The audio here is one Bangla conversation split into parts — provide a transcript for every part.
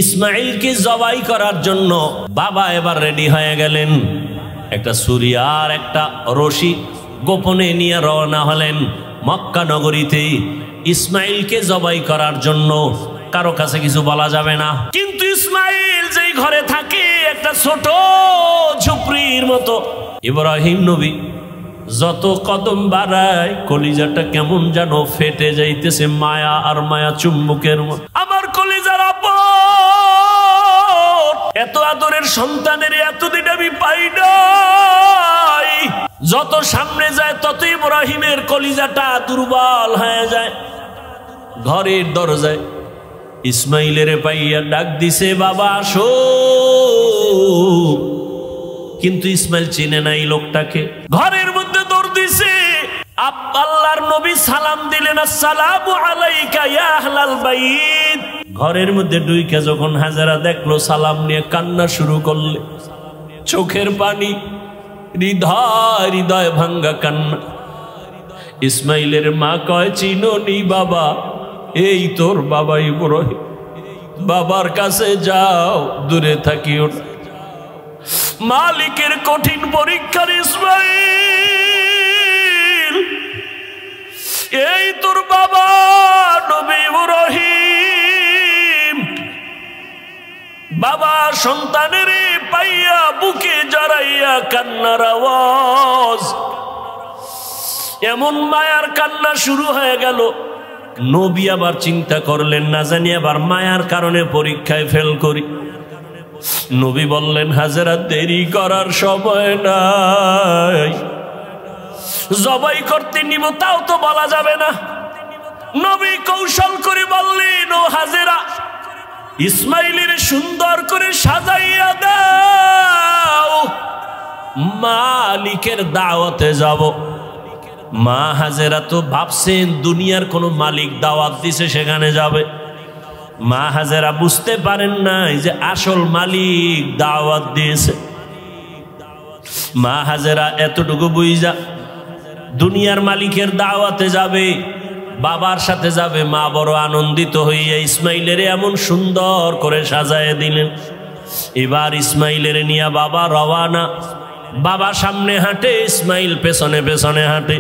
ইসমাইলকে জবাই করার জন্য বাবা এবার রেডি হয়ে গেলেন। একটা ছুরি আর একটা রশি গোপনে নিয়ে রওনা হলেন মক্কা নগরীতে ইসমাইলকে জবাই করার জন্য। কারো কাছে কিছু বলা যাবে না, কিন্তু ইসমাইল যেই ঘরে থাকে একটা ছোট ঝুপড়ির মতো। ইব্রাহিম নবী যত কদম বাড়ায় কলিজাটা কেমন যেন ফেটে যাইতেছে, মায়া আর মায়া চুম্বকের মতো। আমার কলিজার আপন এত আদরের সন্তানের এতদিন আমি পাই নাই। যত সামনে যায় তত ইব্রাহিমের কলিজাটা দুর্বল হয়ে যায়। ঘরের দরজায় ইসমাইলের পাইয়া ডাক দিছে, বাবা আসো। কিন্তু ইসমাইল চিনে নাই লোকটাকে। ঘরের মধ্যে দৌড় দিছে। আল্লাহর নবী সালাম দিলেন, আসসালামু আলাইকা ইয়া আহলাল বাইত। ঘরের মধ্যে ঢুইকা যখন হাজেরা দেখলো সালাম নিয়ে কান্না শুরু করলে, চোখের পানি, হৃদয় হৃদয় ভাঙ্গা কান্না। ইসমাইলের মা কয়, চিনোনি বাবা? এই তোর বাবা ইব্রাহিম। বাবার কাছে যাও, দূরে থাকিও না। মালিকের কঠিন পরীক্ষার ইসমাইল, এই তোর বাবা নবী ইব্রাহিম। বাবা সন্তানের পাইয়া বুকে জড়াইয়া কান্নার আওয়াজ, এমন মায়ার কান্না শুরু হয়ে গেল। নবী আবার চিন্তা করলেন, না জানি আবার মায়ার কারণে পরীক্ষায় ফেল করি। নবী বললেন, হাজেরা দেরি করার সময় নাই, জবাই করতে নিব তাও তো বলা যাবে না। নবী কৌশল করে বললেন, ও হাজেরা, ইসমাইলের সুন্দর করে সাজাইয়া দাও, মালিকের দাওয়াতে যাব। মা হাজেরা তো ভাবছেন দুনিয়ার কোনো মালিক দাওয়াত দিছে সেখানে যাবে। মা হাজেরা বুঝতে পারেন নাই যে আসল মালিক দাওয়াত দিয়েছে। মা হাজেরা এতটুকু বুঝা দুনিয়ার মালিকের দাওয়াতে যাবে, বাবার সাথে যাবে। মা বড় আনন্দিত হইয়া ইসমাইলের এমন সুন্দর করে সাজায় দিলেন। এবার ইসমাইলের নিয়ে বাবা রওয়ানা। বাবা সামনে হাঁটে, ইসমাইল পেছনে পেছনে হাঁটে।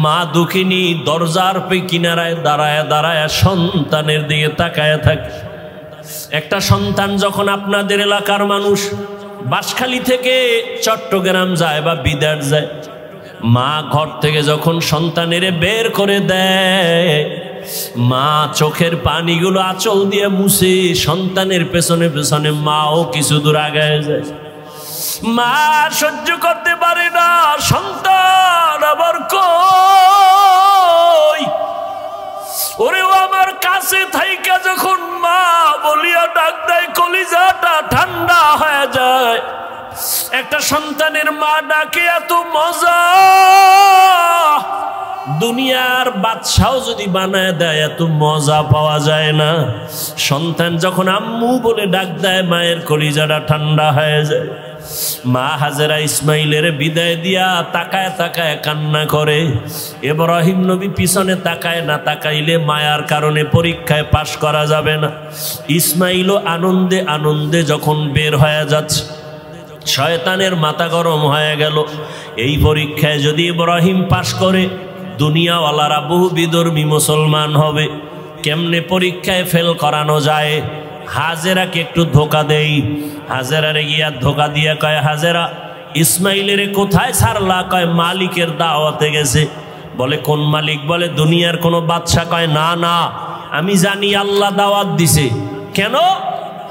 মা দুঃখিনী দরজার কিনারায় দাঁড়ায় দাঁড়ায় সন্তানের দিকে তাকায় থাকে। একটা সন্তান যখন আপনাদের এলাকার মানুষ বাঁশখালী থেকে চট্টগ্রাম যায় বা বিদেশ যায়, মা ঘর থেকে যখন সন্তানের বের করে দেয়, মা চোখের পানিগুলো আঁচল দিয়ে মুছে সন্তানের পেছনে পেছনে মাও কিছু দূর আগায় যায়। মা সহ্য করতে পারে না, সন্তান আবার কই। ওরে আমার কাছে থাইকা যখন মা বলিয়া ডাক দেয়, কলিজাটা ঠান্ডা হয়ে যায়। একটা সন্তানের মা ডাকে এত মজা, দুনিয়ার বাদশাও যদি বানায় দেয় এত মজা পাওয়া যায় না। সন্তান যখন আম্মু বলে ডাক দেয়, মায়ের কলিজাটা ঠান্ডা হয়ে যায়। মা হাজেরা ইসমাইলের বিদায় দিয়া তাকায় তাকায় কান্না করে। ইব্রাহিম নবী পিছনে তাকায় না, তাকাইলে মায়ার কারণে পরীক্ষায় পাশ করা যাবে না। ইসমাইলও আনন্দে আনন্দে যখন বের হয়ে যাচ্ছে, শয়তানের মাথা গরম হয়ে গেল। এই পরীক্ষায় যদি ইব্রাহিম পাশ করে, দুনিয়াওয়ালারা বহু বিধর্মী মুসলমান হবে। কেমনে পরীক্ষায় ফেল করানো যায়? হাজেরাকে একটু ধোকা দেই। হাজেরারে গিয়া ধোকা দিয়া কয়, হাজেরা ইসমাইলের কোথায় ছাড়লা? কয় মালিকের দাওয়াতে গেছে। বলে কোন মালিক? বলে দুনিয়ার কোনো বাদশা। কয় না না, আমি জানি আল্লাহ দাওয়াত দিছে। কেন?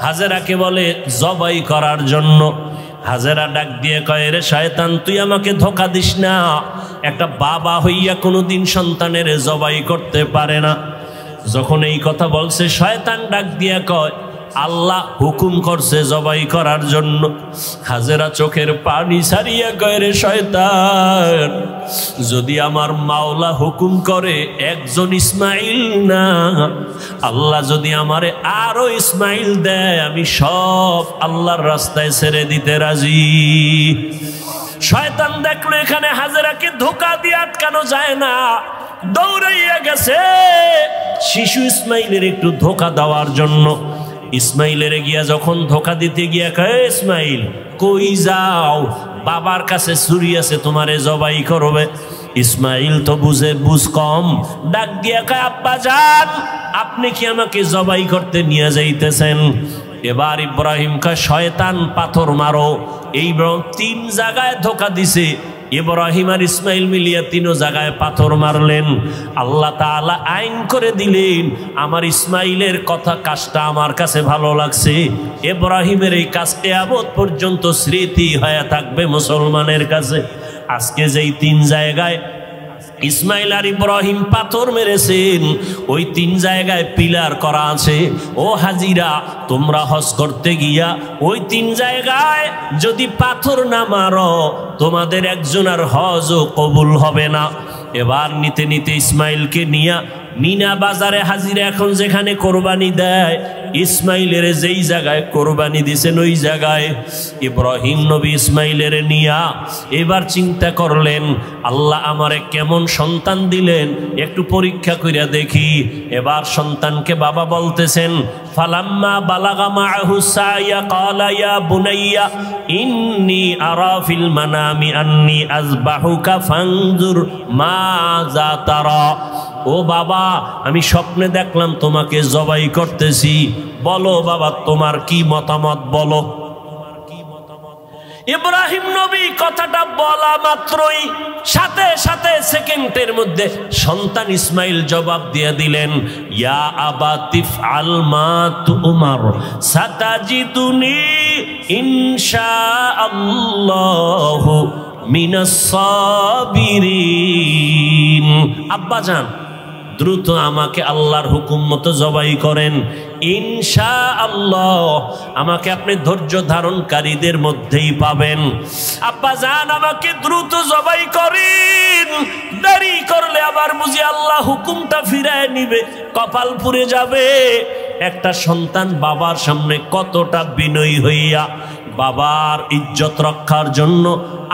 হাজেরাকে বলে জবাই করার জন্য। হাজেরা ডাক দিয়ে কয়, রে শয়তান, তুই আমাকে ধোকা দিস না। একটা বাবা হইয়া কোনোদিন সন্তানের জবাই করতে পারে না। যখন এই কথা বলছে, শয়তান ডাক দিয়া কয়, আল্লাহ হুকুম করছে জবাই করার জন্য। হাজেরা চোখের পানি ছাড়িয়া কয়, রে শয়তান, যদি আমার মাওলা হুকুম করে একজন ইসমাইল না, আল্লাহ যদি আমারে আরো ইসমাইল দেয়, আমি সব আল্লাহর রাস্তায় ছেড়ে দিতে রাজি। শয়তান দেখলো এখানে হাজেরাকে ধোকা দিয়ে আটকানো যায় না, দৌড়াইয়া গেছে শিশু ইসমাইলের একটু ধোকা দেওয়ার জন্য। ইসমাইলের গিয়া যখন ধোকা দিতে গিয়া কয়, ইসমাইল কই যাও, বাবার কাছে ছুরি আছে, তোমারে জবাই করবে। ইসমাইল তো বুঝ কম, ডাক দিয়া কয়, আব্বা জান আপনি কি আমাকে জবাই করতে নিয়ে যাইতেছেন? এবার ইব্রাহিম কয়, শয়তান পাথর মারো। এই 3 জায়গায় ধোকা দিছে। ইব্রাহিম আর ইসমাইল মিলিয়া 3 জায়গায় পাথর মারলেন। আল্লাহ তাআলা আইন করে দিলেন, আমার ইসমাইলের কথা কাজটা আমার কাছে ভালো লাগছে, ইব্রাহিমের এই কাজ কিয়ামত পর্যন্ত স্মৃতি হয়ে থাকবে মুসলমানের কাছে। আজকে যেই 3 জায়গায় ইসমাইল আর ইব্রাহিম পাথর মেরেছেন, ওই 3 জায়গায় পিলার করা আছে। ও হাজিরা, তোমরা হজ করতে গিয়া ওই 3 জায়গায় যদি পাথর না মারো, তোমাদের একজন আর হজও কবুল হবে না। এবার নিতে নিতে ইসমাইলকে নিয়া মিনা বাজারে হাজিরা এখন যেখানে কোরবানি দেয়, ইসমাইলের যেই জায়গায় কোরবানি দিছেন ওই জায়গায় ইব্রাহিম নবী ইসমাইলের নিয়া এবার চিন্তা করলেন, আল্লাহ আমারে কেমন সন্তান দিলেন, একটু পরীক্ষা কইরা দেখি। এবার সন্তানকে বাবা বলতেছেন, ফালাম্মা বালাগা মাআহু সায়া ক্বালা ইয়া বুনাইয়া ইন্নী আরা ফিল মানামি আন্নী আযবাহুকা ফানজুর মাযা তারা। ও বাবা, আমি স্বপ্নে দেখলাম তোমাকে জবাই করতেছি, বলো বাবা তোমার কি মতামত বলো। ইব্রাহিম নবী কথাটা বলা মাত্রই সাথে সাথে সেকেন্ডের মধ্যে সন্তান ইসমাইল জবাব দিয়ে দিলেন, ইয়া আবা তিফআল মা তুমার সাতাজিদুনি ইনশাআল্লাহু মিনাস সাবিরিন। আব্বা জান, দ্রুত আমাকে আল্লাহর হুকুম মতো জবাই করেন, ইনশাআল্লাহ আমাকে আপনি ধৈর্য ধারণকারীদের মধ্যেই পাবেন। আব্বা জান আমাকে দ্রুত জবাই করেন, দেরি করলে আবার বুঝি আল্লাহ হুকুমটা ফিরায় নিবে, কপাল পুড়ে যাবে। একটা সন্তান বাবার সামনে কতটা বিনয়ী হইয়া বাবার ইজ্জত রক্ষার জন্য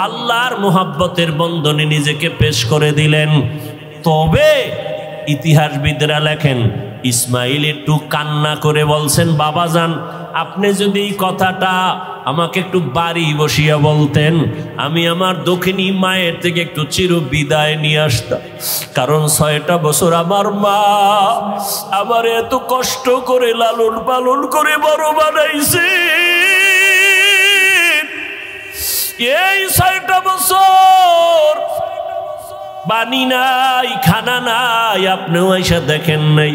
আল্লাহর মুহাব্বতের বন্ধনে নিজেকে পেশ করে দিলেন। তবে ইতিহাসবিদরা লেখেন, ইসমাইল একটু কান্না করে বলছেন, বাবা জান আপনি যদি এই কথাটা আমাকে একটু বাড়ি বসিয়া বলতেন, আমি আমার দক্ষিণী মায়ের থেকে একটু চির বিদায় নিয়ে আসতাম। কারণ 6টা বছর আমার মা আমার এত কষ্ট করে লালন পালন করে বড় বানাইছে। এই 6টা বছর পানি নাই, খানা নাই, আপনিও এসে দেখেন নাই।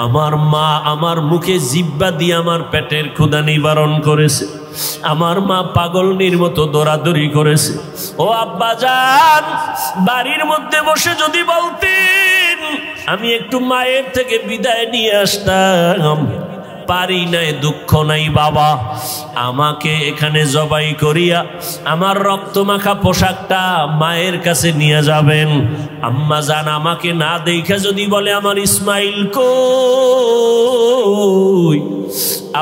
আমার মা আমার মুখে জিহ্বা দিয়ে আমার পেটের ক্ষুধা নিবারণ করেছে। আমার মা পাগলনির মতো দৌড়াদৌড়ি করেছে। ও আব্বা জান, বাড়ির মধ্যে বসে যদি বলতেন আমি একটু মায়ের থেকে বিদায় নিয়ে আসতাম, পারি নাই, দুঃখ নাই বাবা, আমাকে এখানে জবাই করিয়া আমার রক্তমাখা পোশাকটা মায়ের কাছে নিয়ে যাবেন। আম্মা জান আমাকে না দেখে যদি বলে আমার ইসমাইল কই,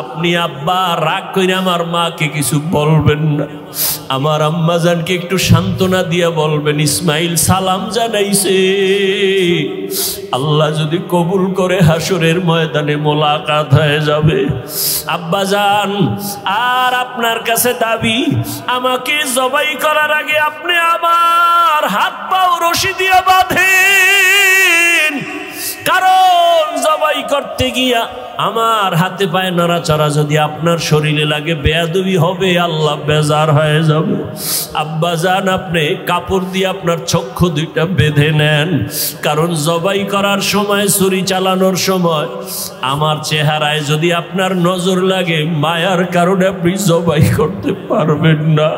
আপনি আব্বা রাগ করে আমার মাকে কিছু বলবেন না, আমার আম্মা জানকে একটু সান্ত্বনা দিয়ে বলবেন ইসমাইল সালাম জানাইছে, আল্লাহ যদি কবুল করে হাসরের ময়দানে মোলাকাত হয়ে যাবে। আব্বা জান আর আপনার কাছে দাবি, আমাকে জবাই করার আগে আপনি আমার হাত পাও রশি দিয়ে বাঁধেন, কারণ জবাই করতে গিয়া আমার হাতে পায়ে নড়াচড়া যদি আপনার শরীরে লাগে বেয়াদবি হবে, আল্লাহ বেজার হয়ে যাবে। আব্বা জান আপনি কাপড় দিয়ে আপনার চক্ষু দুইটা বেঁধে নেন, কারণ জবাই করার সময়, ছুরি চালানোর সময় আমার চেহারায় যদি আপনার নজর লাগে, মায়ার কারণে আপনি জবাই করতে পারবেন না,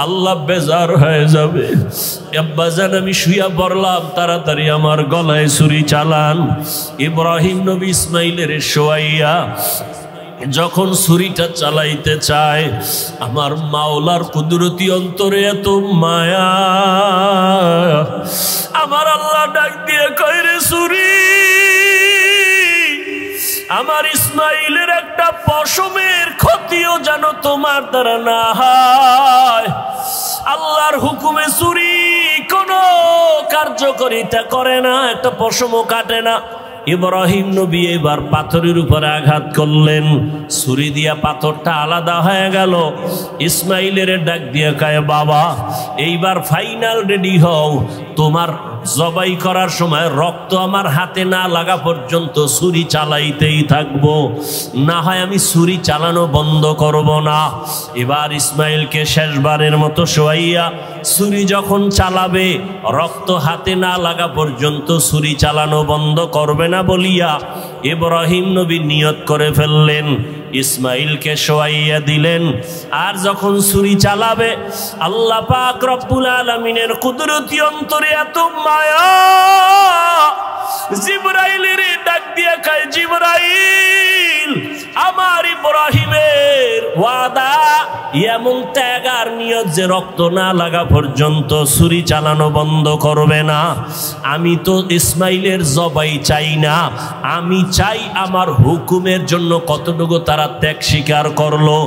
আল্লাহ বেজার হয়ে যাবে। আব্বা জান আমি শুইয়া পড়লাম, তাড়াতাড়ি আমার গলায় ছুরি চালান। ইব্রাহিম নবী ইসমাইলের শোয়াইয়া যখন ছুরিটা চালাইতে চায়, আমার মাওলার কুদরতি অন্তরে এত মায়া, আমার আল্লাহ ডাক দিয়ে কয় রে ছুরি, আমার ইসমাইলের একটা পশমের ক্ষতিও যেন তোমার দ্বারা না হয়। আল্লাহর হুকুমে ছুরি কোনো কার্যকারিতা করে না, একটা পশমও কাটে না। ইব্রাহিম নবী এবার পাথরের উপরে আঘাত করলেন, ছুরি দিয়া পাথরটা আলাদা হয়ে গেল। ইসমাইলের ডাক দিয়ে কয়, বাবা এইবার ফাইনাল রেডি হও, তোমার জবাই করার সময় রক্ত আমার হাতে না লাগা পর্যন্ত ছুরি চালাইতেই থাকবো, না হয় আমি ছুরি চালানো বন্ধ করব না। এবার ইসমাইলকে শেষবারের মতো শোয়াইয়া ছুরি যখন চালাবে, রক্ত হাতে না লাগা পর্যন্ত ছুরি চালানো বন্ধ করবে না বলিয়া ইব্রাহিম নবী নিয়ত করে ফেললেন। ইসমাইলকে শোয়াইয়া দিলেন, আর যখন ছুরি চালাবে আল্লাহ পাক রব্বুল আলামিনের কুদরতি অন্তরে এত মায়া, জিবরাইলের ডাক দিয়া কয়, জিবরাইল আমার ইব্রাহিমের ওয়াদা, এমন ত্যাগ আর নিয়ত যে রক্ত না লাগা পর্যন্ত ছুরি চালানো বন্ধ করবে না। আমি তো ইসমাইলের জবাই চাই না, আমি চাই আমার হুকুমের জন্য কতটুকু তারা ত্যাগ স্বীকার করলো।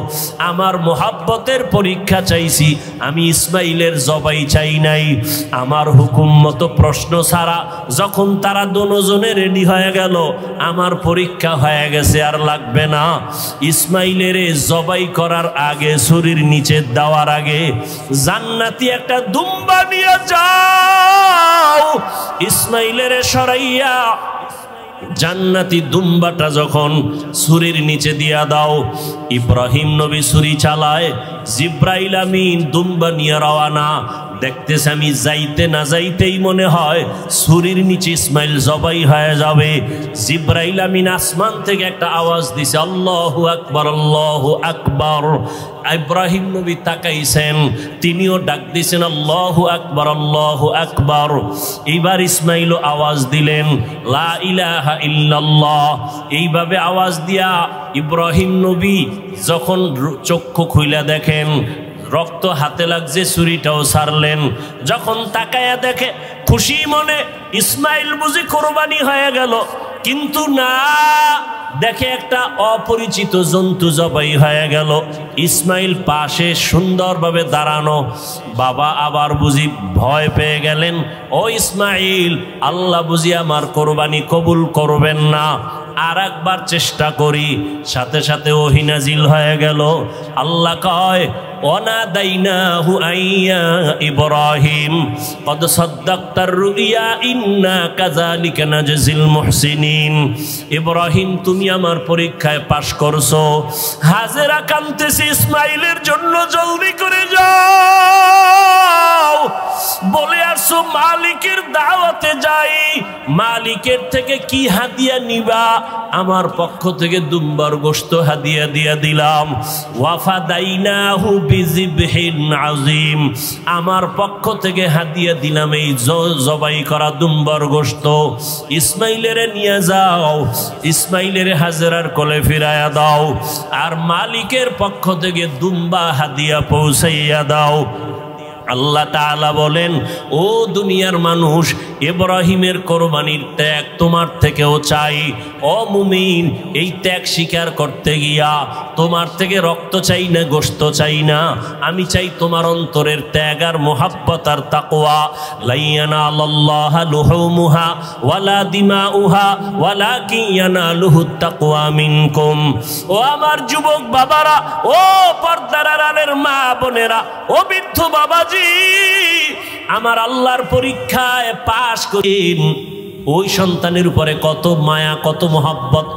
আমার মোহাব্বতের পরীক্ষা চাইছি, আমি ইসমাইলের জবাই চাই নাই। আমার হুকুম মতো প্রশ্ন ছাড়া যখন তারা দুজনে রেডি হয়ে গেল, আমার পরীক্ষা হয়ে গেছে, আর লাগবে না। ইসমাইলের জবাই করার আগে, ছুরির নিচে দেওয়ার আগে, জান্নাতি একটা দুম্বা নিয়ে যাও, ইসমাইলের সরাইয়া জান্নাতি দুম্বাটা যখন ছুরির নিচে দিয়া দাও। ইব্রাহিম নবী ছুরি চালায়, জিব্রাইল আমিন দুম্বা নিয়ে রওয়ানা। দেখতেছে আমি যাইতে না যাইতেই মনে হয় ছুরির নিচে ইসমাইল জবাই হয়ে যাবে। জিব্রাইল আমিন আসমান থেকে একটা আওয়াজ দিছে, আল্লাহু আকবার, আল্লাহু আকবার। ইব্রাহিম নবী তাকাইছেন, তিনিও ডাক দিছেন, আল্লাহু আকবার, আল্লাহু আকবার। এইবার ইসমাইলও আওয়াজ দিলেন, লা ইলাহা ইল্লাল্লাহ। এইভাবে আওয়াজ দিয়া ইব্রাহিম নবী যখন চক্ষু খুইলা দেখেন রক্ত হাতে লাগছে, ছুরিটাও ছাড়লেন। যখন তাকায়া দেখে খুশি মনে ইসমাইল বুঝি কোরবানি হয়ে গেল, কিন্তু না, দেখে একটা অপরিচিত জন্তু জবাই হয়ে গেল। ইসমাইল পাশে সুন্দরভাবে দাঁড়ানো। বাবা আবার বুঝি ভয় পেয়ে গেলেন, ও ইসমাইল, আল্লাহ বুঝি আমার কোরবানি কবুল করবেন না, আর একবার চেষ্টা করি। সাথে সাথে ওহী নাজিল হয়ে গেল। আল্লাহ কয়, ওয়ানাদাইনাহু আইয়া ইব্রাহিম কদ সাদ্দাকতার রুইয়া ইন্না কাযালিকা নাজজিল মুহসিনিন। ইব্রাহিম তুমি আমার পরীক্ষায় পাশ করছো। হাজেরা কাঁদতেছে ইসমাইলের জন্য, জলদি করে যাও, বলে আসো মালিকের দাওয়াতে যাই। মালিকের থেকে কি হাদিয়া নিবা? আমার পক্ষ থেকে দুম্বার গোশত হাদিয়া দিয়া দিলাম। ওয়াফাদাইনাহু বিযিবহিন আযীম, আমার পক্ষ থেকে হাদিয়া দিলাম এই জবাই করা দুম্বার গোশত। ইসমাইলের নিয়ে যাও, ইসমাইলের হাজেরার কোলে ফিরাইয়া দাও, আর মালিকের পক্ষ থেকে দুম্বা হাদিয়া পৌঁছাইয়া দাও। আল্লাহ তাআলা বলেন, ও দুনিয়ার মানুষ, ইব্রাহিমের কোরবানির ত্যাগ তোমার থেকেও চাই। ও মুমিন, এই ত্যাগ স্বীকার করতে গিয়া তোমার থেকে রক্ত চাই না, গোশত চাই না, আমি চাই তোমার অন্তরের ত্যাগ আর মুহাব্বত আর তাকওয়া। লা ইয়ানালাল্লাহু লুহুমুহা ওয়ালা দিমাউহা ওয়ালাকিন ইয়ানালুহুত তাকওয়া মিনকুম। ও আমার যুবক বাবারা, ও পর্দার আড়ালের মা বোনেরা, ও বৃদ্ধ বাবাজি, আমার আল্লাহর পরীক্ষায় পাশ করেন। ওই সন্তানের উপরে কত মায়া, কত মোহাব্বত,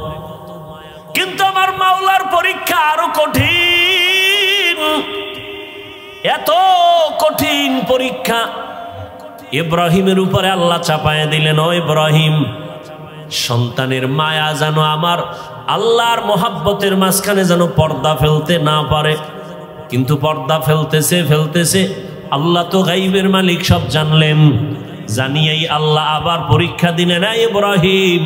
কিন্তু আমার মাওলার পরীক্ষা আরো কঠিন। এত কঠিন পরীক্ষা ইব্রাহিমের উপরে আল্লাহ চাপায় দিলেন। ও ইব্রাহিম, সন্তানের মায়া যেন আমার আল্লাহর মোহাব্বতের মাঝখানে যেন পর্দা ফেলতে না পারে। কিন্তু পর্দা ফেলতেছে। আল্লাহ তো গাইবের মালিক, সব জানলেন। জানিয়েই আল্লাহ আবার পরীক্ষা দিলেন, না ইব্রাহিম,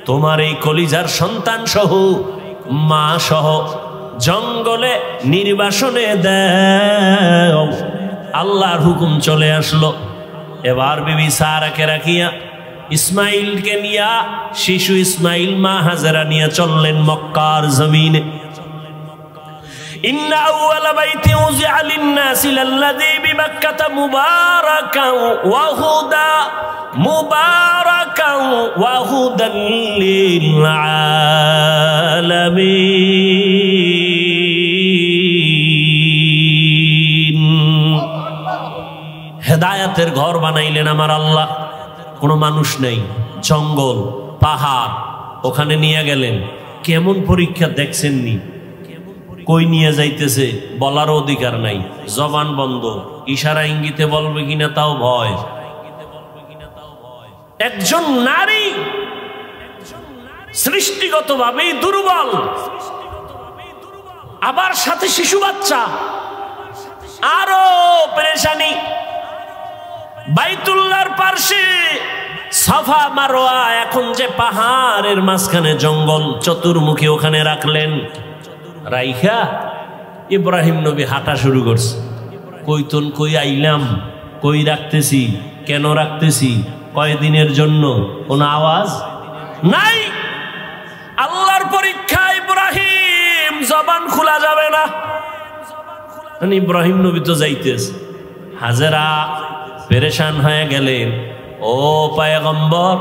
তোমার এই কলিজার সন্তান সহ, মা সহ জঙ্গলে নির্বাসনে দাও। আল্লাহর হুকুম চলে আসলো। এবার বিবি সারাকে রাখিয়া ইসমাইলকে নিয়া, শিশু ইসমাইল মা হাজেরা নিয়ে চললেন মক্কার জমিনে। إن أول بيت وضع للناس للذي ببكة مباركا وهدى মুবারাকাও ওয়া হুদাল লিল আলামিন। হেদায়েতের ঘর বানাইলেন আমার আল্লাহ। কোনো মানুষ নেই, জঙ্গল পাহাড়, ওখানে নিয়ে গেলেন। কেমন পরীক্ষা দেখছেননি? কই নিয়ে যাইতেছে বলার অধিকার নাই, জবান বন্ধ, ইশারা ইঙ্গিতে বলবে কিনা তাও ভয়। একজন নারী সৃষ্টিগতভাবেই দুর্বল, আবার সাথে শিশু বাচ্চা, আরো পেরেশানি। বাইতুল্লাহর পাশে সাফা মারওয়া, এখন যে পাহাড়ের মাঝখানে জঙ্গল, চতুর্মুখী ওখানে রাখলেন। রাইখা ইব্রাহিম নবী হাঁটা শুরু করছে। কইতন কই আইলাম, কই রাখতেছি, কেন রাখতেছি, কয়দিনের জন্য, কোন আওয়াজ নাই। আল্লাহর পরীক্ষা ইব্রাহিম, জবান খোলা যাবে না। ইব্রাহিম নবী তো যাইতেছে। হাজেরা পেরেশান হয়ে গেলেন, ও পয়গম্বর,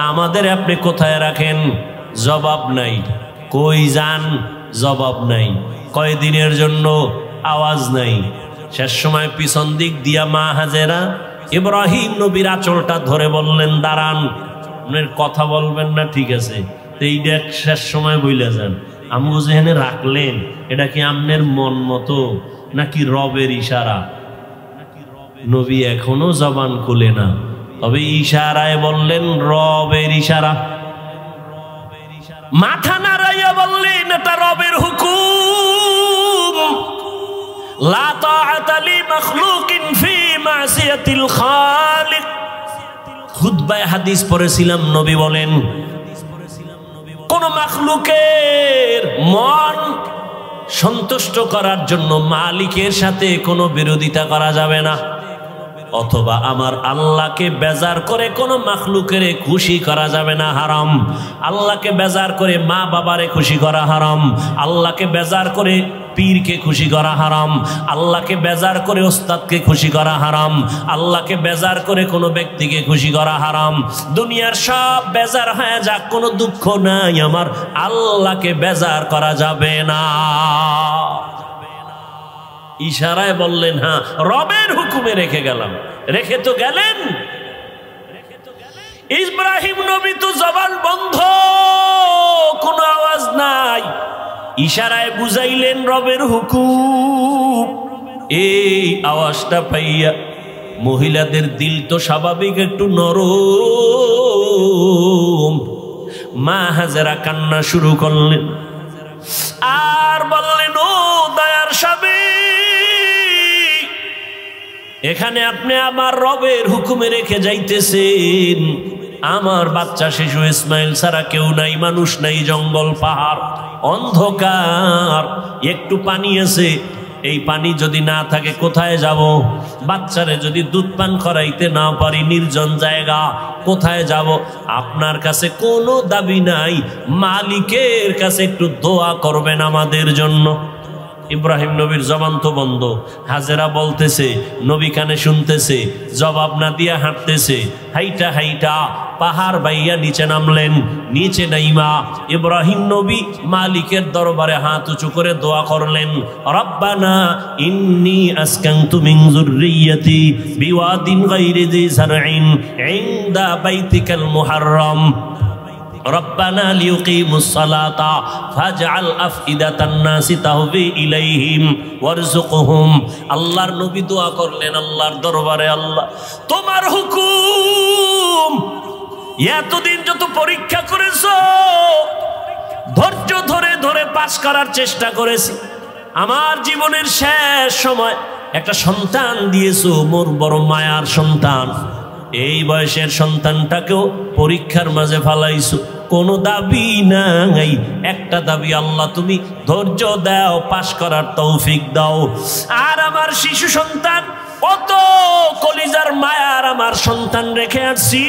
আমাদের আপনি কোথায় রাখেন? জবাব নাই। কই যান? জবাব নাই। কয়দিনের জন্য? আওয়াজ নাই। শেষ সময় পিছন দিক দিয়া মা হাজেরা ইব্রাহিম নবীর আঁচলটা ধরে বললেন, দাঁড়ান, আপনার কথা বলবেন না, ঠিক আছে, এইটা শেষ সময় বইলে যান। আমি যেখানে রাখলেন এটা কি আপনার মন মতো নাকি রবের ইশারা? নবী এখনো জবান খুলে না, তবে ইশারায় বললেন রবের ইশারা। মাথা নাড়াইয়া বললেন এটা রবের হুকুম। লা তাআতা লি মাখলুকিন ফি মাসিয়াতিল খালিক। খুতবায় হাদিস পড়েছিলাম, নবী বলেন কোন মাখলুকের মন সন্তুষ্ট করার জন্য মালিকের সাথে কোনো বিরোধিতা করা যাবে না, অথবা আমার আল্লাহকে বেজার করে কোনো মাখলুকের খুশি করা যাবে না, হারাম। আল্লাহকে বেজার করে মা বাবারে খুশি করা হারাম, আল্লাহকে বেজার করে পীরকে খুশি করা হারাম, আল্লাহকে বেজার করে ওস্তাদকে খুশি করা হারাম, আল্লাহকে বেজার করে কোনো ব্যক্তিকে খুশি করা হারাম। দুনিয়ার সব বেজার হয়ে যাক, কোনো দুঃখ নাই, আমার আল্লাহকে বেজার করা যাবে না। ইশারায় বললেন হ্যাঁ, রবের হুকুমে রেখে গেলাম। রেখে তো গেলেন। ইব্রাহিম নবী তো জবান বন্ধ, কোনো আওয়াজ নাই। ইশারায় বুঝাইলেন রবের হুকুম। এই আওয়াজটা পাইয়া মহিলাদের দিল তো স্বাভাবিক একটু নরম। মা হাজেরা কান্না শুরু করলেন আর বললেন, ও দয়ার স্বামী, এখানে আপনি আমার রবের হুকুমে রেখে যাইতেছেন। আমার বাচ্চা শিশু ইসমাইল ছাড়া কেউ নাই, মানুষ নাই, জঙ্গল পাহাড় অন্ধকার, একটু পানি আছে, এই পানি যদি না থাকে কোথায় যাব? বাচ্চারে যদি দুধ পান করাইতে না পারি, নির্জন জায়গা, কোথায় যাব? আপনার কাছে কোনো দাবি নাই, মালিকের কাছে একটু দোয়া করবেন আমাদের জন্য। ইব্রাহিম নবীর জবান তো বন্ধ। হাজেরা বলতেছে, নবী কানে শুনতেছে, জবাব না দিয়া হাঁটতেছে। হাইটা হাইটা পাহাড় বাইয়া নিচে নামলেন। নিচে নাইমা ইব্রাহিম নবী মালিকের দরবারে হাত উঁচু করে দোয়া করলেন, রব্বানা ইন্নী আসকানতু মিন যুররিয়্যাতি বিওয়াদিন গায়রি যি যারইন ইনদা বাইতিকাল মুহাররম রব্বানা লিয়ুকিমুস সালাতা ফাজআল আফইদাতান নাসি তাহবি ইলাইহিম ওয়ারযুকহুম। আল্লাহর নবী দোয়া করলেন আল্লাহর দরবারে, আল্লাহ তোমার হুকুম, এতদিন যত পরীক্ষা করেছো, ধৈর্য ধরে ধরে পাস করার চেষ্টা করেছি, আমার জীবনের শেষ সময় একটা সন্তান দিয়েছো, মোর বড় মায়ার সন্তান। এই বয়সের সন্তানটাকেও পরীক্ষার মাঝে ফালাইছো, কোনো দাবি নাই, একটা দাবি, আল্লাহ তুমি ধৈর্য দাও, পাশ করার তৌফিক দাও। আর আমার শিশু সন্তান, কত কলিজার মায়ার আমার সন্তান রেখে আসছি,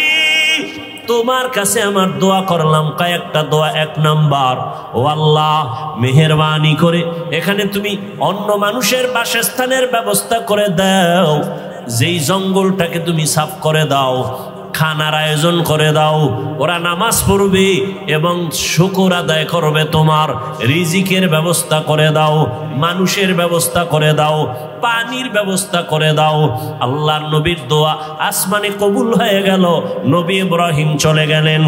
তোমার কাছে আমার দোয়া করলাম, কয়েকটা দোয়া। এক নাম্বার, ও আল্লাহ মেহেরবানি করে এখানে তুমি অন্য মানুষের বাসস্থানের ব্যবস্থা করে দাও, যেই জঙ্গলটাকে তুমি সাফ করে দাও, খানার আয়োজন করে দাও, ওরা নামাজ পড়বে এবং শুকর আদায় করবে, তোমার রিজিকের ব্যবস্থা করে দাও, মানুষের ব্যবস্থা করে দাও, পানির ব্যবস্থা করে দাও। আল্লাহর নবীর দোয়া আসমানে কবুল হয়ে গেল। নবী ইব্রাহিম চলে গেলেন,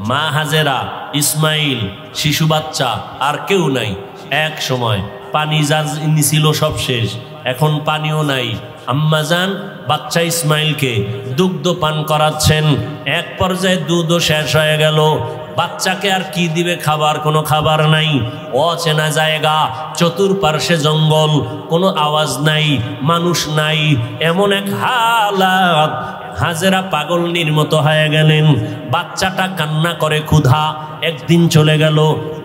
মা হাজেরা, ইসমাইল, শিশু বাচ্চা, আর কেউ নাই। এক সময় পানি যা ছিল সব শেষ, এখন পানিও নাই। আম্মাজান বাচ্চা ইসমাইলকে দুগ্ধ পান করাচ্ছেন। এক পর্যায়ে দুধও শেষ হয়ে গেল। বাচ্চাকে আর কি দিবে? খাবার, কোনো খাবার নাই, অচেনা জায়গা, চতুর্পার্শ্বে জঙ্গল, কোনো আওয়াজ নাই, মানুষ নাই, এমন এক হালাত। হাজেরা পাগলনির মতো হয়ে গেলেন। বাচ্চাটা কান্না করে ক্ষুধা। একদিন চলে গেল,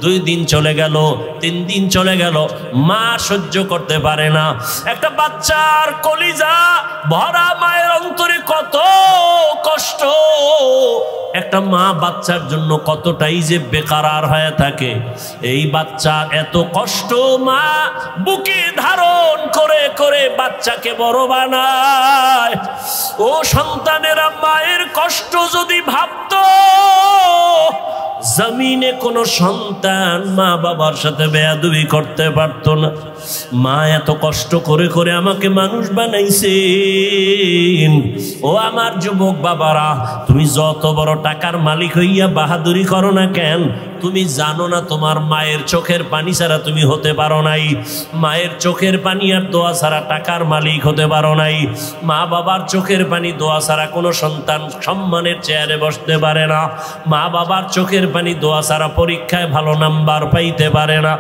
2 দিন চলে গেল, 3 দিন চলে গেল, মা সহ্য করতে পারে না। একটা বাচ্চার কলিজা ভরা মায়ের অন্তরে কত কষ্ট। একটা মা বাচ্চার জন্য কতটাই যে বেকারার হয়ে থাকে। এই বাচ্চার এত কষ্ট মা বুকে ধারণ করে করে বাচ্চাকে বড় বানায়। ও সন্তানেরা, মায়ের কষ্ট যদি ভাবতো, জমিনে কোনো সন্তান মা বাবার সাথে বেয়াদবি করতে পারতো না। মা এত কষ্ট করে করে আমাকে মানুষ বানাইছেন। ও আমার যুবক বাবারা, তুমি যত বড় টাকার মালিক হইয়া বাহাদুরি করো না কেন, তুমি জানো না তোমার মায়ের চোখের পানি ছাড়া তুমি হতে পারো নাই। মায়ের চোখের পানি আর দোয়া ছাড়া টাকার মালিক হতে পারো নাই। মা বাবার চোখের পানি দোয়া ছাড়া কোনো সন্তান সম্মানের চেয়ারে বসতে পারে না। মা বাবার চোখের পানি দোয়া ছাড়া পরীক্ষায় ভালো নাম্বার পাইতে পারে না।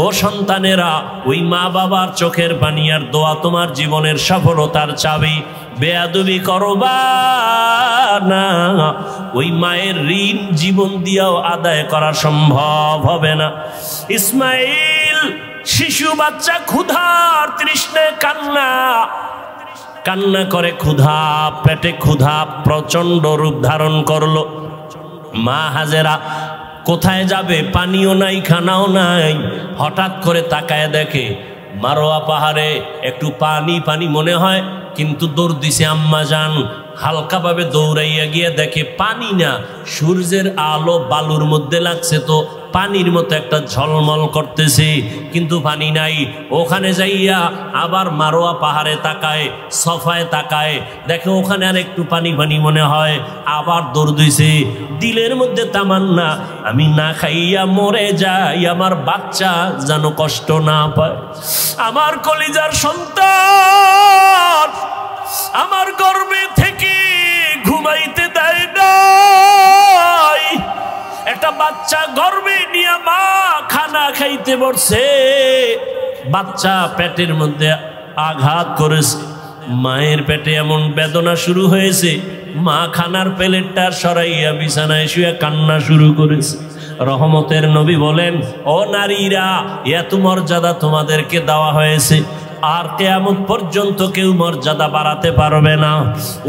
ও সন্তানেরা, ওই মা বাবার চোখের পানি আর দোয়া তোমার জীবনের সফলতার চাবি। বেয়াদবি করবা না, ওই মায়ের ঋণ জীবন দিয়েও আদায় করা সম্ভব হবে না। ইসমাইল শিশু বাচ্চা ক্ষুধার তৃষ্ণায় কান্না করে, ক্ষুধা, পেটে ক্ষুধা প্রচন্ড রূপ ধারণ করলো। মা হাজেরা কোথায় যাবে? পানিও নাই, খানাও নাই। হঠাৎ করে তাকায় দেখে মারোয়া পাহাড়ে একটু পানি পানি মনে হয়, কিন্তু দৌড় দিছে আম্মাজান। হালকাভাবে দৌড়াইয়া গিয়ে দেখে পানি না, সূর্যের আলো বালুর মধ্যে লাগছে, তো পানির মতো একটা ঝলমল করতেছে, কিন্তু পানি নাই। ওখানে যাইয়া আবার মারোয়া পাহাড়ে তাকায়, সফায় তাকায়, দেখে ওখানে আর একটু পানি পানি মনে হয়। আবার দৌড় দিছে। দিলের মধ্যে তামান্না, আমি না খাইয়া মরে যাই, আমার বাচ্চা যেন কষ্ট না পায়। আমার কলিজার সন্তান আমার গর্ভে থেকে ঘুমাইতে দেয় নাই। একটা বাচ্চা গর্ভে নিয়ে মা খানা খাইতে বসছে, বাচ্চা পেটের মধ্যে আঘাত করেছে। মায়ের পেটে এমন বেদনা শুরু হয়েছে, মা খানার প্লেটটা সরাইয়া বিছানায় শুয়ে কান্না শুরু করেছে। রহমতের নবী বলেন, ও নারীরা, এত মর্যাদা তোমাদেরকে দেওয়া হয়েছে, আর কিয়ামত পর্যন্ত কেউ মর্যাদা বাড়াতে পারবে না।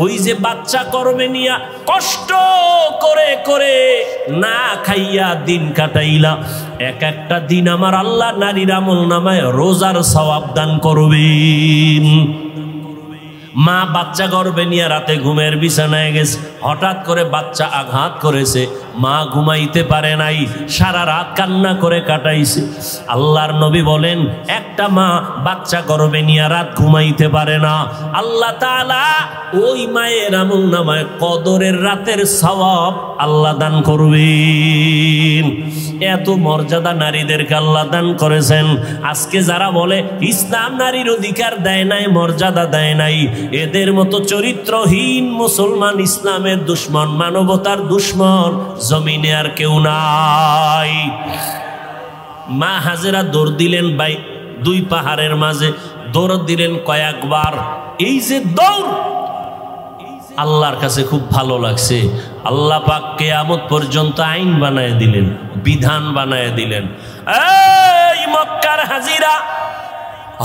ওই যে বাচ্চা করবে নিয়া কষ্ট করে করে না খাইয়া দিন কাটাইলা, এক একটা দিন আমার আল্লাহ নারীর আমল নামায় রোজার সওয়াব দান করবেন। মা বাচ্চা গর্ভে নিয়ে রাতে ঘুমের বিছানায় গেছে, হঠাৎ করে বাচ্চা আঘাত করেছে, মা ঘুমাইতে পারে নাই, সারা রাত কান্না করে কাটাইছে। আল্লাহর নবী বলেন, একটা মা বাচ্চা গর্ভে নিয়ে রাত ঘুমাইতে পারে না, আল্লাহ তাআলা ওই মায়ের আমল নামায় কদরের রাতের সওয়াব আল্লাহ দান করবেন। এত মর্যাদা নারীদেরকে আল্লাহ দান করেছেন। আজকে যারা বলে ইসলাম নারীর অধিকার দেয় নাই, মর্যাদা দেয় নাই, এদের মতো চরিত্রহীন মুসলমান, ইসলামের দুশ্মন, মানবতার দুশ্মন জমিনে আর কেউ নাই। মা হাজেরা দৌড় দিলেন ভাই, 2 পাহাড়ের মাঝে দৌড় দিলেন কয়েকবার। এই যে দৌড় আল্লাহর কাছে খুব ভালো লাগছে। আল্লাহ পাক কিয়ামত পর্যন্ত আইন বানায় দিলেন, বিধান বানায় দিলেন। এই মক্কার হাজিরা,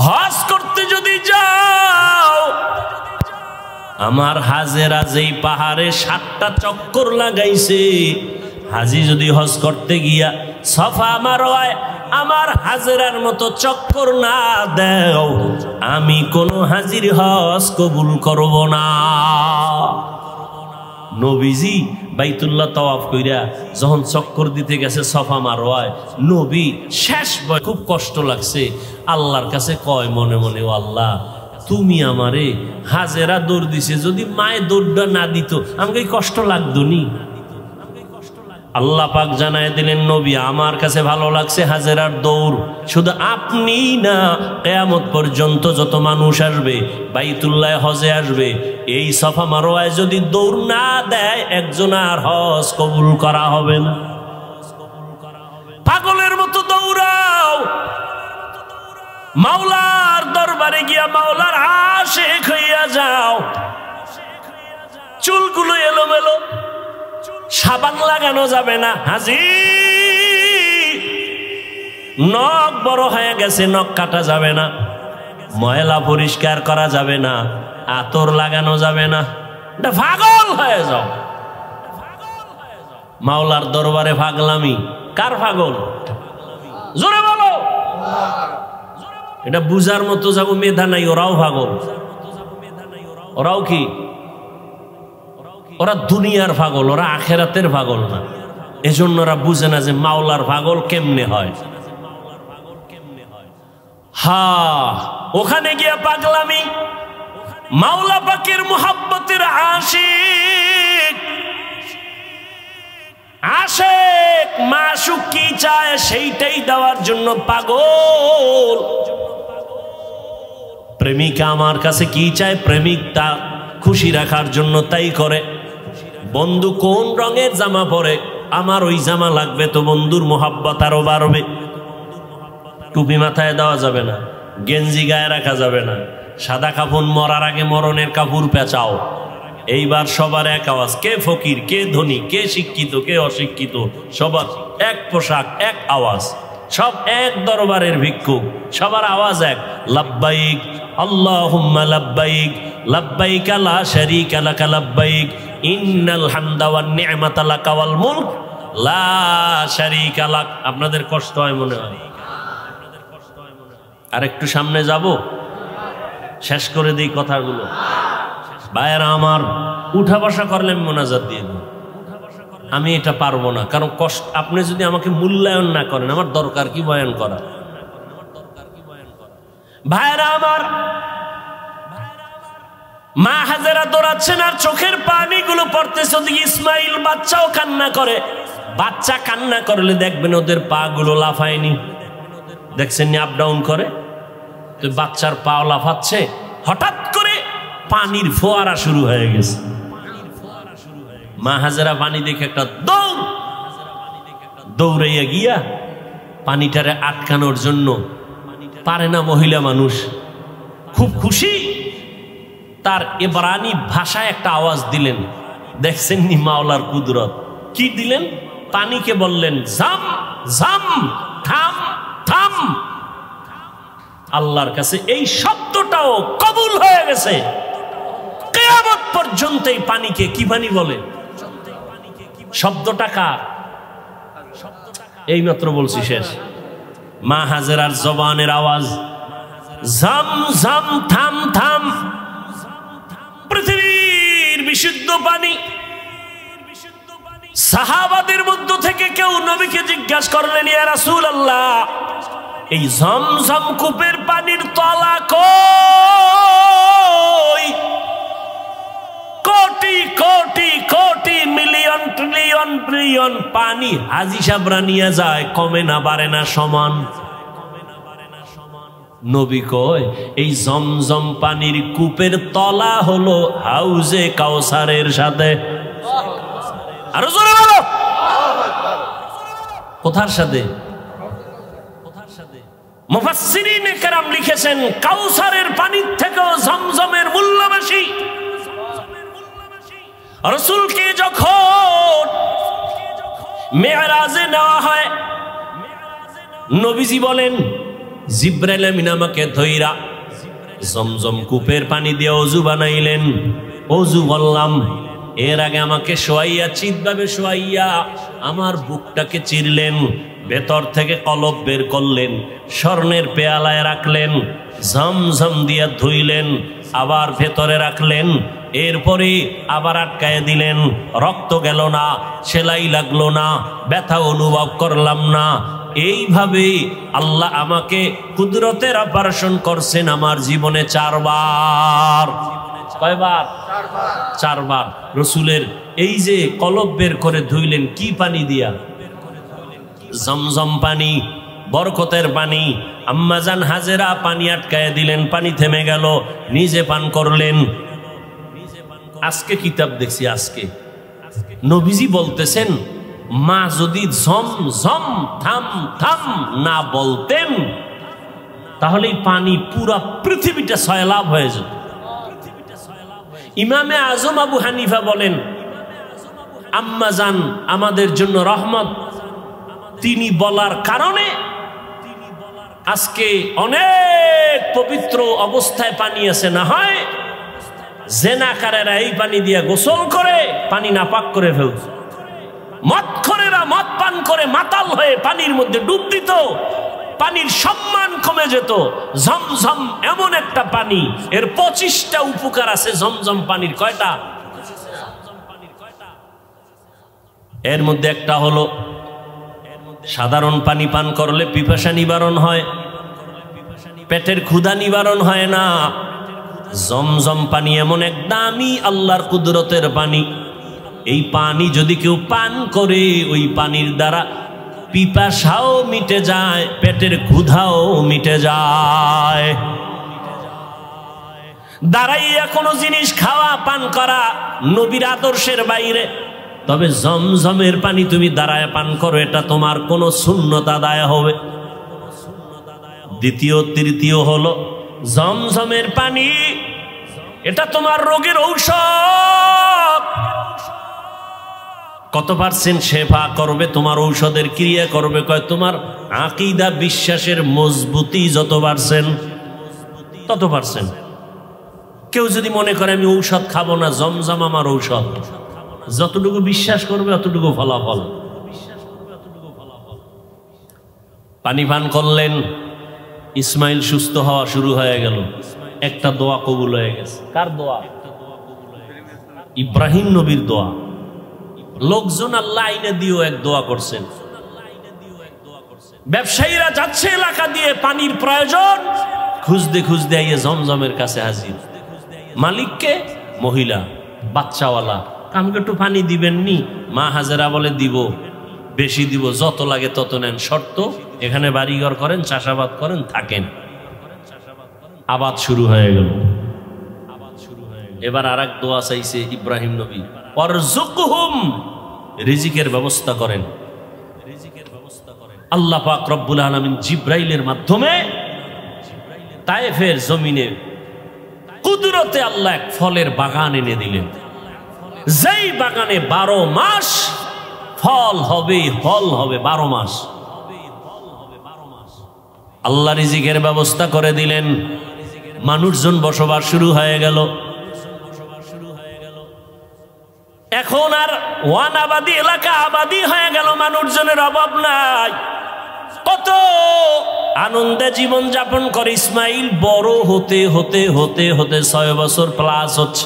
হজ করতে যদি যাও, আমার হাজেরা যেই পাহাড়ে 7টা চক্কর লাগাইছে, হাজি যদি হজ করতে গিয়া সফা মারওয়ায় আমার হাজেরার মতো চক্কর না দেও, আমি কোনো হাজির হজ কবুল করব না। নবীজি বাইতুল্লাহ তাওয়াফ কইরা যখন চক্কর দিতে গেছে সফা মারওয়ায়, নবী শেষ বয় খুব কষ্ট লাগছে, আল্লাহর কাছে কয় মনে মনে, ও আল্লাহ তুমি আমারে হাজেরা দৌড় দিছে, যদি মায়ে দৌড়টা না দিত আমাকে কষ্ট লাগতো নি। আল্লাহ পাক জানায় দিলেন, নবী আমার কাছে ভালো লাগছে হাজেরার দৌড়, শুধু আপনি না কিয়ামত পর্যন্ত যত মানুষ আসবে বাইতুল্লাহ হজে আসবে, এই সফা মারওয়ায় যদি দৌড় না দেয় একজন আর হজ কবুল করা হবে না। পাগলের মতো দৌড়াও, মাওলার দরবারে গিয়া মাওলার আশিক হইয়া যাও। চুলগুলো এলোমেলো, সাবান লাগানো যাবে না হাজি, নখ বড় হয়ে গেছে নখ কাটা যাবে না, ময়লা পরিষ্কার করা যাবে না, আতর লাগানো যাবে না, পাগল হয়ে যাও। মাওলার দরবারে পাগলামি, কার পাগল জোরে বলো। এটা বুঝার মতো যাবো মেধা নাই, ওরাও পাগল। ওরাও কি? ওরা দুনিয়ার পাগল, ওরা আখেরাতের পাগল না। এজন্য ওরা বুঝে না যে মাওলার পাগল কেমনে হয়। হা, ওখানে গিয়া পাগলামি, মাওলা পাকের মুহাব্বতের আশিক। আশিক মাশুক কি চায় সেইটাই দেওয়ার জন্য পাগল। প্রেমিকা আমার কাছে কি চায়, প্রেমিক তা খুশি রাখার জন্য তাই করে। বন্ধু কোন রঙের জামা পরে, আমার ওই জামা লাগবে, তো বন্ধুর মোহাব্বত আরো বাড়বে। টুপি মাথায় দেওয়া যাবে না, গেঞ্জি গায়ে রাখা যাবে না, সাদা কাপড় মরার আগে মরণের কাপড় পেঁচাও। এইবার সবার এক আওয়াজ, কে ফকির কে ধনী, কে শিক্ষিত কে অশিক্ষিত, সবার এক পোশাক এক আওয়াজ, সব এক দরবারের ভিক্ষুক, সবার আওয়াজ এক, লাব্বাইক আল্লাহুম্মা লাব্বাইক লাব্বাইক লা শারীকা লাকা লাব্বাইক ইন্নাল হামদা ওয়ান নি'মাতা লাকা ওয়াল মুলক লা শারীকা লাক। আপনাদের কষ্ট হয় মনে হয়? আর একটু সামনে যাব, শেষ করে দিই কথাগুলো। ভাইয়েরা আমার, উঠা বসা করলে আমি মোনাজাত দিয়ে দেব, আমি এটা পারবো না, কারণ কষ্ট। আপনি যদি আমাকে মূল্যায়ন না করেন আমার দরকার কি বয়ান করা? ভাইয়েরা আমার, মা হাজেরা দৌড়াচ্ছেন আর চোখের পানিগুলো পড়তেছে, ওদিকে ইসমাইল বাচ্চাও কান্না করে। বাচ্চা কান্না করলে দেখবেন ওদের পা গুলো লাফায়নি, দেখছেন আপ ডাউন করে, তো বাচ্চার পা লাফাচ্ছে, হঠাৎ করে পানির ফোয়ারা শুরু হয়ে গেছে। মা হাজেরা পানি দেখে একটা দৌড়াইয়া গিয়া পানিটারে আটকানোর জন্য, পারে না মহিলা মানুষ, খুব খুশি, তার ইবরানি ভাষায় একটা আওয়াজ দিলেন। দেখছেন নি মাওলার কুদরত, কি দিলেন? পানিকে বললেন জাম জাম, থাম থাম। আল্লাহর কাছে এই শব্দটাও কবুল হয়ে গেছে। কিয়ামত পর্যন্ত এই পানিকে কি পানি বলে? শব্দটা কার? এই মাত্র বলছি, শেষ। মা হাজেরার জবানের আওয়াজ, জাম জাম, থাম থাম। পৃথিবীর বিশুদ্ধ পানি। সাহাবাদের মধ্য থেকে কেউ নবীকে জিজ্ঞাসা করলেন, ইয়া রাসূলুল্লাহ, এই জমজম কূপের পানির তলা কই? Crore crore crore million trillion trillion পানি হাজী সাহেবরা নিয়ে যায়, কমে না বাড়ে না, সমান। নবী কয় এই জমজম পানির কূপের তলা হলো হাউজে কাউসারের সাথে। আরো জোরে বলো, কোথার সাথে? মুফাসসিরিনে কেরাম লিখেছেন কাউসারের পানির থেকেও জমজমের মূল্য বেশি। রাসূলকে যখন মেরাজে নেওয়া হয়, নবীজি বলেন জিবরাইল আমিন আমাকে ধইরা জমজম কূপের পানি দিয়ে ওযু বানাইলেন। ওযু বললাম, এর আগে আমাকে শোয়াইয়া, চিৎভাবে শোয়াইয়া আমার বুকটাকে চিরলেন, ভেতর থেকে কলব বের করলেন, স্বর্ণের পেয়ালায় রাখলেন, ঝমঝম দিয়া ধুইলেন, আবার ভেতরে রাখলেন, এরপরে আবার আটকায় দিলেন, রক্ত গেল না, সেলাই লাগলো না, ব্যথা অনুভব করলাম না। এইভাবে আল্লাহ আমাকে কুদরতের অপারেশন করছেন আমার জীবনে 4 বার। কয়বার? 4 বার। রসুলের এই যে কলব বের করে ধুইলেন কি পানি দিয়া? জমজম পানি, বরকতের পানি। আম্মাজান হাজেরা পানি আটকায় দিলেন, পানি থেমে গেল, নিজে পান করলেন। আজকে কিতাব দেখছি, আজকে নবীজি বলতেছেন, মা যদি ঝম ঝম থাম থাম না বলতেন তাহলে পানি পুরা পৃথিবীটা সয়লাভ হয়ে যেত। ইমামে আজম আবু হানিফা বলেন, আম্মাজান আমাদের জন্য রহমত, তিনি বলার কারণে আজকে অনেক পবিত্র অবস্থায় পানি আছে। না হয় জেনাকারেরা এই পানি দিয়ে গোসল করে পানি নাপাক করে ফেলত, মদখোরেরা মদ পান করে মাতাল হয়ে পানির মধ্যে ডুব দিত, পানির সম্মান কমে যেত। ঝমঝম এমন একটা পানি, এর 25টা উপকার আছে ঝমঝম পানির। কয়টা? এর মধ্যে একটা হলো, সাধারণ পানি পান করলে পিপাসা নিবারণ হয়, পেটের ক্ষুধা নিবারণ হয় না। জমজম পানি এমন এক দামি আল্লাহর কুদরতের পানি, এই পানি যদি কেউ পান করে ওই পানির দ্বারা পিপাসাও মিটে যায়, পেটের ক্ষুধাও মিটে যায়। দাঁড়াইয়া কোনো জিনিস খাওয়া পান করা নবীর আদর্শের বাইরে। তবে জমজমের পানি তুমি দাঁড়ায় পান করো, এটা তোমার কোনো সুন্নত আদায় হবে। দ্বিতীয় তৃতীয় হলো জমজমের পানি, এটা তোমার রোগের ঔষধ। কত পার্সেন্ট শেফা করবে, তোমার ঔষধের ক্রিয়া করবে? কয় তোমার আকীদা বিশ্বাসের মজবুতি যত পার্সেন্ট তত পার্সেন্ট। কেউ যদি মনে করে আমি ঔষধ খাবো না, জমজম আমার ঔষধ, যতটুকু বিশ্বাস করবে অতটুকু ফলাফল। পানি পান করলেন, ইসমাইল সুস্থ হওয়া শুরু হয়ে গেল, একটা দোয়া কবুল হয়ে গেছে। কার দোয়া? ইব্রাহিম নবীর দোয়া। লোকজন আল্লাহ আইনে দিয়েও এক দোয়া করছেন। ব্যবসায়ীরা যাচ্ছে এলাকা দিয়ে, পানির প্রয়োজন, খুঁজতে খুঁজতে আইয়ে জমজমের কাছে হাজির। মালিককে? মহিলা, বাচ্চাওয়ালা। আমাকে একটু পানি দিবেন নি? মা হাজেরা বলে দিব, বেশি দিব, যত লাগে তত নেন, শর্ত এখানে বাড়িঘর করেন, চাষাবাদ করেন, থাকেন। আবাদ শুরু হয়ে গেল। এবার আর এক দোয়া চাইছে ইব্রাহিম নবী, ওয়ারযুকহুম, রিজিকের ব্যবস্থা করেন। আল্লাহ পাক রব্বুল আলামিন জিব্রাইলের মাধ্যমে তায়েফের জমিনে কুদরতে আল্লাহ এক ফলের বাগান এনে দিলেন, যেই বাগানে 12 মাস ফল হবে, ফল হবে 12 মাস। আল্লাহ রিজিকের ব্যবস্থা করে দিলেন, মানুষজন বসবাস শুরু হয়ে গেল। এখন আর ওয়ানাবাদী এলাকা আবাদী হয়ে গেল, মানুষজনের অভাব নাই। কত আনন্দে জীবন যাপন করে। ইসমাইল বড় হতে হতে হতে হতে 6 বছর প্লাস হচ্ছে।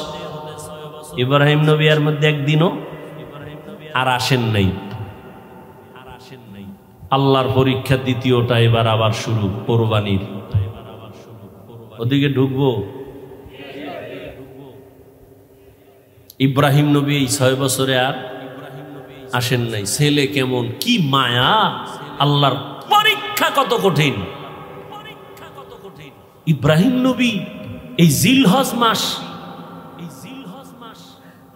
ইব্রাহিম নবী এর মধ্যে একদিনও আর আসেন নাই। আল্লাহর পরীক্ষা দ্বিতীয়টা এবার আবার শুরু, কোরবানির। ওদিকে ঢুকবো। ইব্রাহিম নবী এই 6 বছরে আর আসেন নাই। ছেলে কেমন, কি মায়া, আল্লাহর পরীক্ষা কত কঠিন। ইব্রাহিম নবী এই জিলহজ মাস,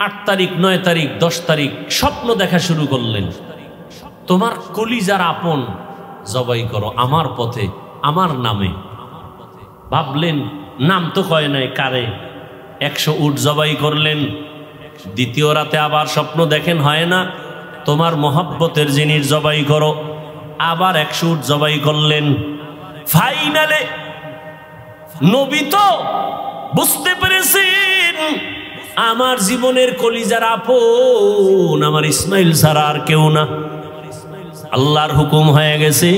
8 তারিখ 9 তারিখ 10 তারিখ স্বপ্ন দেখা শুরু করলেন, তোমার কলিজার আপন জবাই করো আমার পথে, আমার নামে। ভাবলেন, নাম তো কয় নাই কারে, 100 উট জবাই করলেন। দ্বিতীয় রাতে আবার স্বপ্ন দেখেন, হয় না, তোমার মহব্বতের জিনিস জবাই করো, আবার 100 উট জবাই করলেন। ফাইনালে নবী তো বুঝতে পেরেছেন আমার জীবনের কলিজার আপন আমার ইসমাইল ছাড়া আর কেউ না। আল্লাহর হুকুম হয়ে গেছে,